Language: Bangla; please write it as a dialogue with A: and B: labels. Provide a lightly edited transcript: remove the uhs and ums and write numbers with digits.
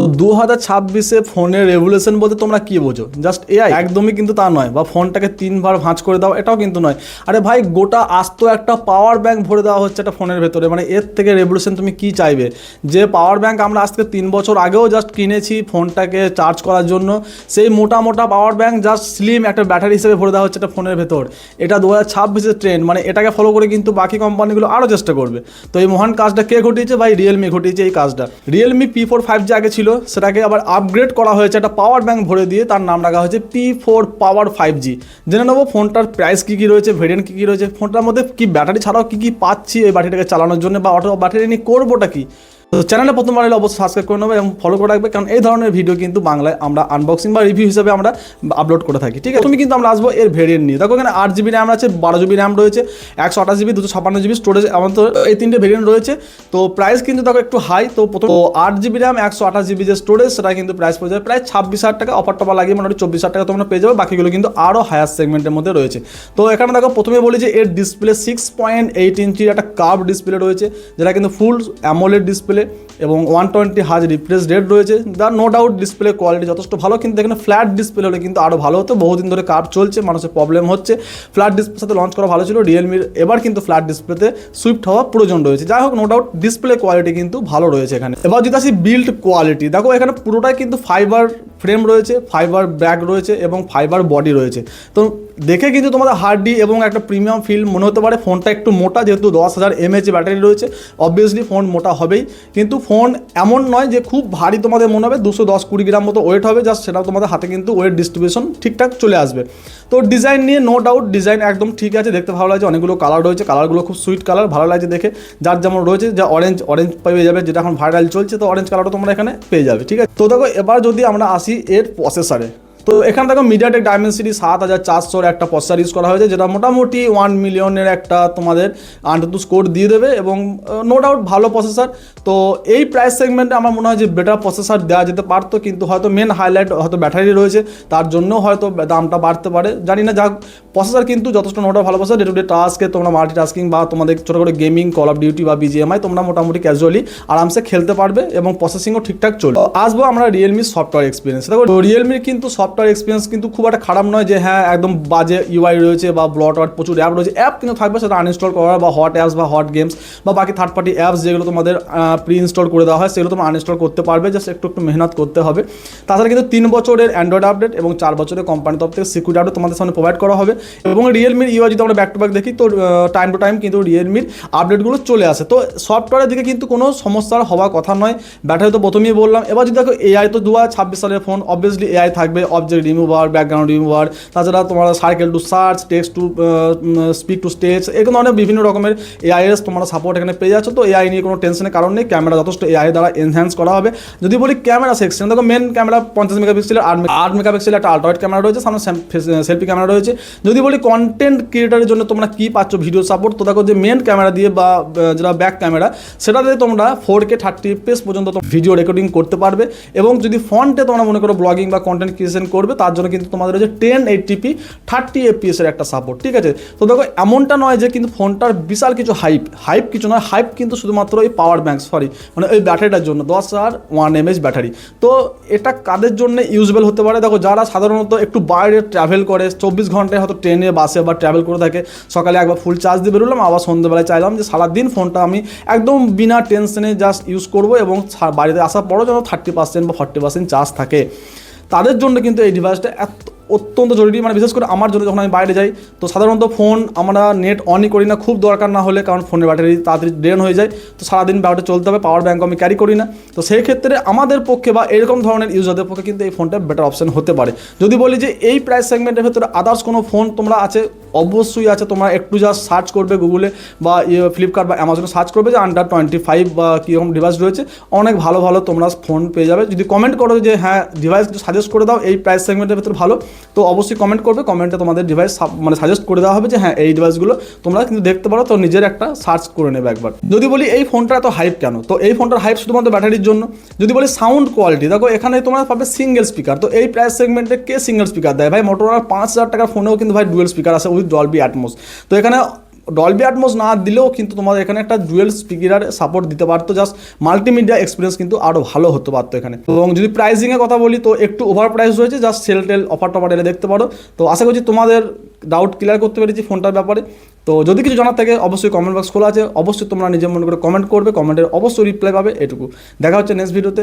A: 2026-এ ফোনের রেভলিউশন বলতে তোমরা কি বোঝো? Just AI? একদমই কিন্তু তা নয়। বা ফোনটাকে 3বার ভাঁজ করে দাও, এটাও কিন্তু নয়। আরে ভাই, গোটা আস্ত একটা পাওয়ার ব্যাংক ভরে দেওয়া হচ্ছে একটা ফোনের ভেতরে। মানে এর থেকে রেভলিউশন তুমি কি চাইবে? যে পাওয়ার ব্যাংক আমরা আজ থেকে 3 বছর আগেও জাস্ট কিনেছি ফোনটাকে চার্জ করার জন্য, সেই মোটা মোটা পাওয়ার ব্যাংক জাস্ট স্লিম একটা ব্যাটারি হিসেবে ভরে দেওয়া হচ্ছে একটা ফোনের ভেতর। এটা 2026-এর ট্রেন্ড। মানে এটাকে ফলো করে কিন্তু বাকি কোম্পানিগুলো আরও চেষ্টা করবে। তো এই মহান কাজটা কে ঘটিয়েছে? ভাই, রিয়েলমি ঘটিয়েছে এই কাজটা। রিয়েলমি P4 5G আগে ছিল, সেটাকে আবার আপগ্রেড করা হয়েছে একটা পাওয়ার ব্যাংক ভরে দিয়ে, তার নাম রাখা হয়েছে P4 পাওয়ার 5G। জেনে নেবো ফোনটার প্রাইস কী কী রয়েছে, ভেরিয়েন্ট কী কী রয়েছে, ফোনটার মধ্যে কি ব্যাটারি ছাড়াও কী কী পাচ্ছি এই ব্যাটারিটাকে চালানোর জন্য, বা অটো ব্যাটারি নিয়ে করবোটা কি। তো চ্যানেলে প্রথমবার এলে অবশ্যই সাবস্ক্রাইব করে নেবে এবং ফলো করে রাখবে, কারণ এই ধরনের ভিডিও কিন্তু বাংলায় আমরা আনবক্সিং বা রিভিউ হিসেবে আমরা আপলোড করে থাকি। ঠিক আছে, তুমি কিন্তু আমরা আসবো এর ভেরিয়েন্ট নিয়ে। দেখো এখানে 8GB র্যাম আছে, 12GB র্যাম রয়েছে, 128GB, 256GB স্টোরেজ, আমাদের এই 3টে ভেরিয়েন্ট রয়েছে। তো প্রাইস কিন্তু দেখো একটু হাই। তো প্রথম 8GB র্যাম 128GB যে স্টোরেজ, সেটা কিন্তু প্রাইস পড়ে যাবে প্রায় 26,000 টাকা। অফার টফার লাগিয়ে মোটামুটি 24,000 টাকা তোমরা পেয়ে যাবে। বাকিগুলো কিন্তু আরও হায়ার সেগমেন্টের মধ্যে রয়েছে। তো এখানে দেখো প্রথমে বলি যে এর ডিসপ্লে 6.8 ইঞ্চির একটা কার্ভ ডিসপ্লে রয়েছে, যেটা কিন্তু ফুল অ্যামোলেড ডিসপ্লে এবং 120 Hz রিফ্রেশ রেট রয়েছে। নো ডাউট ডিসপ্লে কোয়ালিটি যথেষ্ট ভালো, কিন্তু এখানে ফ্ল্যাট ডিসপ্লে হলে কিন্তু আরও ভালো হতো। বহুদিন ধরে কার্ভ চলছে, মানুষের প্রবলেম হচ্ছে। ফ্ল্যাট ডিসপ্লের সাথে লঞ্চ করা ভালো ছিল রিয়েলমির, এবার কিন্তু ফ্ল্যাট ডিসপ্লেতে সুইফট হওয়া প্রয়োজন রয়েছে। যাই হোক, নো ডাউট ডিসপ্লে কোয়ালিটি কিন্তু ভালো রয়েছে এখানে। এবার যদি আসি বিল্ড কোয়ালিটি, দেখো এখানে পুরোটাই কিন্তু ফাইবার ফ্রেম রয়েছে, ফাইবার ব্যাক রয়েছে এবং ফাইবার বডি রয়েছে। তো দেখে কিন্তু তোমাদের হার্ডি এবং একটা প্রিমিয়াম ফিল মনে হতে পারে। ফোনটা একটু মোটা, যেহেতু 10,000 mAh ব্যাটারি রয়েছে, অবভিয়াসলি ফোন মোটা হবেই। কিন্তু ফোন এমন নয় যে খুব ভারী তোমাদের মনে হবে, 210-20 গ্রাম মতো ওয়েট হবে জাস্ট, সেটাও তোমাদের হাতে কিন্তু ওয়েট ডিস্ট্রিবিউশন ঠিকঠাক চলে আসবে। তো ডিজাইন নিয়ে নো ডাউট ডিজাইন একদম ঠিক আছে, দেখতে ভালো লাগছে। অনেকগুলো কালার রয়েছে, কালারগুলো খুব সুইট কালার, ভালো লাগছে দেখে। যার যেমন রয়েছে, যা অরেঞ্জ পেয়ে যাবে, যেটা এখন ভাইরাল চলছে, তো অরেঞ্জ কালারটা তোমরা এখানে পেয়ে যাবে। ঠিক আছে, তো দেখো এবার যদি আমরা আসি এর প্রসেসরে, তো এখানে দেখো মিডিয়াটেক ডায়মেনসিটি 7400 একটা প্রসেসর ইউজ করা হয়েছে, যেটা মোটামুটি 1 মিলিয়নের একটা তোমাদের আন্ডারটু স্কোর দিয়ে দেবে এবং নো ডাউট ভালো প্রসেসর। তো এই প্রাইস সেগমেন্টে আমার মনে হয় যে বেটার প্রসেসর দেওয়া যেতে পারতো, কিন্তু হয়তো মেন হাইলাইট হয়তো ব্যাটারি রয়েছে, তার জন্য হয়তো দামটা বাড়তে পারে, জানি না। যাক, প্রসেসর কিন্তু যথেষ্ট নো ডাউট ভালো প্রসেসর। ডে টু ডে টাস্কে তোমরা মাল্টিটাস্কিং বা তোমাদের ছোটো করে গেমিং, কল অফ ডিউটি বা BGMI তোমরা মোটামুটি ক্যাজুয়ালি আরামসে খেলতে পারবে এবং প্রসেসিংও ঠিকঠাক চলবে। আসবো আমরা রিয়েলমির সফটওয়্যার এক্সপিরিয়েন্স। দেখো রিয়েলমির কিন্তু সফটওয়্যার এক্সপিরিয়েন্স কিন্তু খুব একটা খারাপ নয় যে হ্যাঁ একদম বাজে UI রয়েছে বা ব্লটওয়ার্ড প্রচুর অ্যাপ রয়েছে। অ্যাপ কিন্তু থাকবে, সেটা আনইনস্টল করা, বা হট অ্যাপস বা হট গেমস বা বাকি থার্ড পার্টি অ্যাপস যেগুলো তোমাদের প্রি ইনস্টল করে দেওয়া হয়, সেগুলো তোমরা আনইনস্টল করতে পারবে, জাস্ট একটু মেহনত করতে হবে। তাছাড়া কিন্তু 3 বছরের অ্যান্ড্রয়েড আপডেট এবং 4 বছরের কোম্পানির তরফ থেকে সিকিউরিটি আপডেট তোমাদের সামনে প্রোভাইড করা হবে। এবং রিয়েলমির UI যদি আমরা ব্যাক টু ব্যাক দেখি, তো টাইম টু টাইম কিন্তু রিয়েলমির আপডেটগুলো চলে আসে। তো সফটওয়্যারের দিকে কিন্তু কোনো সমস্যার হওয়ার কথা নয়। ব্যাটারি তো প্রথমেই বললাম। এবার যদি দেখো AI, তো 2026 সালের ফোন, অবভিয়াসলি AI থাকবে, অবজেক্ট রিমুভার, ব্যাকগ্রাউন্ড রিমুভার, তাছাড়া তোমার circle to search, text to speak to stage, এরকম অনেক বিভিন্ন রকমের AIS তোমরা সাপোর্ট এখানে পেয়ে যাচ্ছ। তো AI নিয়ে কোনো টেনশনের কারণ নেই। ক্যামেরা যথেষ্ট AI দ্বারা এনহ্যান্স করা হবে। যদি বলি ক্যামেরা সেকশন, দেখো মেন ক্যামেরা 50 মেগাপিক্সেলের, 8 মেগাপিক্সেলের একটা আল্ট্রাওয়াইড ক্যামেরা রয়েছে, সামনে সেলফি ক্যামেরা রয়েছে। যদি বলি কন্টেন্ট ক্রিয়েটারের জন্য তোমরা কী পাচ্ছ ভিডিও সাপোর্ট, তো দেখো যে মেন ক্যামেরা দিয়ে বা যেটা ব্যাক ক্যামেরা, সেটাতে তোমরা 4K 30 FPS পর্যন্ত ভিডিও রেকর্ডিং করতে পারবে। এবং যদি ফ্রন্টে তোমরা মনে করো ব্লগিং বা কন্টেন্ট ক্রিয়েশন করবে, তার জন্য কিন্তু তোমাদের রয়েছে 1080p 30 FPS এর একটা সাপোর্ট। ঠিক আছে, তো দেখো এমনটা নয় যে কিন্তু ফোনটার বিশাল কিছু হাইপ কিছু নয়। হাইপ কিন্তু শুধুমাত্র এই পাওয়ার ব্যাংক, মানে ওই ব্যাটারিটার জন্য, 10,001 mAh ব্যাটারি। তো এটা কাদের জন্য ইউজেবল হতে পারে? দেখো যারা সাধারণত একটু বাইরে ট্রাভেল করে, 24 ঘন্টায় হয়তো ট্রেনে বাসে বা ট্রাভেল করে থাকে, সকালে একবার ফুল চার্জ দিয়ে বেরোলাম, আবার সন্ধ্যেবেলায় চাইলাম যে সারাদিন ফোনটা আমি একদম বিনা টেনশনে জাস্ট ইউজ করবো এবং বাড়িতে আসার পরও যেন 30% বা 40% চার্জ থাকে, তাদের জন্য কিন্তু এই ডিভাইসটা অত্যন্ত জরুরি। মানে বিশেষ করে আমার জন্য, যখন আমি বাইরে যাই, তো সাধারণত ফোন আমরা নেট অনই করি না, খুব দরকার না হলে, কারণ ফোনের ব্যাটারি তাড়াতাড়ি ড্রেন হয়ে যায়। তো সারাদিন ব্যাটারি চলতে হবে, পাওয়ার ব্যাঙ্ক আমি ক্যারি করি না। তো সেই ক্ষেত্রে আমাদের পক্ষে বা এরকম ধরনের ইউজারদের পক্ষে কিন্তু এই ফোনটা বেটার অপশন হতে পারে। যদি বলি যে এই প্রাইস সেগমেন্টের ভেতরে আদার্স কোনো ফোন তোমরা আছে, অবশ্যই আছে। তোমরা একটু জাস্ট সার্চ করবে গুগলে বা ফ্লিপকার্ট বা অ্যামাজনে সার্চ করবে যে আন্ডার 25 বা কীরকম ডিভাইস রয়েছে, অনেক ভালো ভালো তোমরা ফোন পেয়ে যাবে। যদি কমেন্ট করো যে হ্যাঁ ডিভাইস কিছু সাজেস্ট করে দাও এই প্রাইস সেগমেন্টের ভেতরে ভালো, তো অবশ্যই কমেন্ট করবে। কমেন্টে তোমাদের ডিভাইস মানে সাজেস্ট করে দেওয়া হবে যে হ্যাঁ এই ডিভাইসগুলো তোমরা কিন্তু দেখতে পারো, তো নিজের একটা সার্চ করে নেবে একবার। যদি বলি এই ফোনটা এত হাইপ কেন, তো এই ফোনটার হাইপ শুধুমাত্র ব্যাটারির জন্য। যদি বলি সাউন্ড কোয়ালিটি, দেখো এখানে তোমরা পাবে সিঙ্গেল স্পিকার। তো এই প্রাইস সেগমেন্টে কে সিঙ্গেল স্পিকার দেয় ভাই? মোটোরোলার 5,000 টাকার ফোনেও কিন্তু ভাই ডুয়েল স্পিকার আছে উইথ ডলবি অ্যাটমস। তো এখানে ডলবি অ্যাটমস না দিলেও কিন্তু তোমাদের এখানে একটা ডুয়েল স্পিকার সাপোর্ট দিতে পারতো, জাস্ট মাল্টিমিডিয়া এক্সপিরিয়েন্স কিন্তু আরও ভালো হতে পারতো এখানে। এবং যদি প্রাইসিংয়ের কথা বলি তো একটু ওভার প্রাইস রয়েছে, জাস্ট সেল টেল অফার টফার এলে দেখতে পারো। তো আশা করছি তোমাদের ডাউট ক্লিয়ার করতে পেরেছি ফোনটার ব্যাপারে। তো যদি কিছু জানার থাকে অবশ্যই কমেন্ট বক্স খোলা আছে, অবশ্যই তোমরা নিজের মনে করে কমেন্ট করবে, কমেন্টের অবশ্যই রিপ্লাই পাবে। এটুকু দেখা হচ্ছে নেক্সট ভিডিওতে।